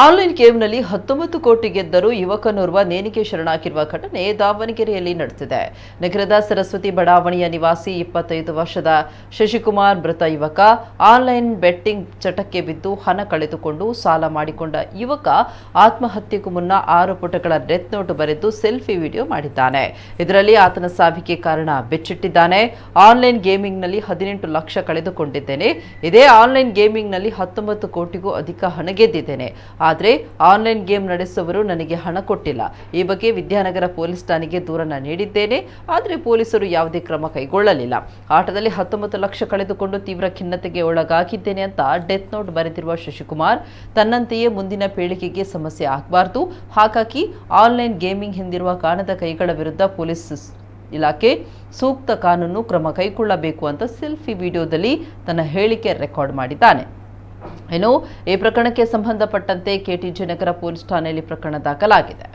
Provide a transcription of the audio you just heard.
Online ಗೇಮ್ನಲ್ಲಿ 19 ಕೋಟಿ ಗೆದ್ದರೂ ಯುವಕನೋರ್ವ ನೇಣಿಗೆ ಶರಣಾಗಿರುವ ಘಟನೆ ದಾವಣಗೆರೆಯಲ್ಲಿ ನಡೆದಿದೆ. ನಗರದ ಸರಸ್ವತಿ ಬಡಾವಣೆಯ ನಿವಾಸಿ 25 ವರ್ಷದ ಶಶಿಕುಮಾರ್ ಮೃತ ಯುವಕ ಆನ್ಲೈನ್ ಬೆಟ್ಟಿಂಗ್ ಚಟಕ್ಕೆ ಬಿದ್ದು ಹಣ ಕಳೆದುಕೊಂಡು ಸಾಲ ಮಾಡಿಕೊಂಡ ಯುವಕ ಆತ್ಮಹತ್ಯೆಗೂ ಮುನ್ನ 6 ಪುಟಗಳ ಡೆತ್ ನೋಟ್ ಬರೆದು ಸೆಲ್ಫಿ ವಿಡಿಯೋ ಮಾಡಿದ್ದಾನೆ. ಇದರಲ್ಲಿ ಆತನ ಸಾವಿಗೆ ಕಾರಣ ಬೆಚ್ಚಿಟ್ಟಿದ್ದಾನೆ. ಆನ್ಲೈನ್ ಗೇಮಿಂಗ್ನಲ್ಲಿ 18 ಲಕ್ಷ ಕಳೆದುಕೊಂಡಿದ್ದೇನೆ. ಇದೇ ಆನ್ಲೈನ್ ಗೇಮಿಂಗ್ನಲ್ಲಿ 19 ಕೋಟಿಗೂ ಅಧಿಕ ಹಣ ಗೆದ್ದಿದ್ದೇನೆ. ಆದರೆ ಆನ್ಲೈನ್ ಗೇಮ್ ನಡೆಸುವವರು ನನಗೆ ಹಣ ಕೊಟ್ಟಿಲ್ಲ. ಈ ಬಗ್ಗೆ ವಿದ್ಯಾನಗರ ಪೊಲೀಸ್ ಠಾಣೆಗೆ ದೂರನ್ನ ನೀಡಿದ್ದೇನೆ. ಆದರೆ ಪೊಲೀಸರು ಯಾವುದೇ ಕ್ರಮ ಕೈಗೊಳ್ಳಲಿಲ್ಲ. ಆಟದಲ್ಲಿ 19 ಲಕ್ಷ ಕಳೆದುಕೊಂಡು ತೀವ್ರ ಖಿನ್ನತೆಗೆ ಒಳಗಾಗಿದ್ದೇನೆ ಅಂತ ಡೆತ್ ನೋಟ್ ಬರೆದಿರುವ ಶಶಿಕುಮಾರ್, ತನ್ನಂತೆಯೇ ಮುಂದಿನ ಪೀಳಿಗೆಗೆ ಸಮಸ್ಯೆ ಆಗಬಾರದು, ಹಾಗಾಗಿ ಆನ್ಲೈನ್ ಗೇಮಿಂಗ್ ಹಿಂದಿರುವ ಕಾಣದ ಕೈಗಳ ವಿರುದ್ಧ ಪೊಲೀಸ್ ಇಲಾಖೆ ಸೂಕ್ತ ಕಾನೂನು ಕ್ರಮ ಕೈಗೊಳ್ಳಬೇಕು ಅಂತ ಸೆಲ್ಫಿ ವಿಡಿಯೋದಲ್ಲಿ ತನ್ನ ಹೇಳಿಕೆ ರೆಕಾರ್ಡ್ ಮಾಡಿದ್ದಾನೆ. ಇನ್ನು ಈ ಪ್ರಕರಣಕ್ಕೆ ಸಂಬಂಧಪಟ್ಟಂತೆ ಕೆಟಿಜಿ ನಗರ ಪೊಲೀಸ್ ಠಾಣೆಯಲ್ಲಿ ಪ್ರಕರಣ ದಾಖಲಾಗಿದೆ.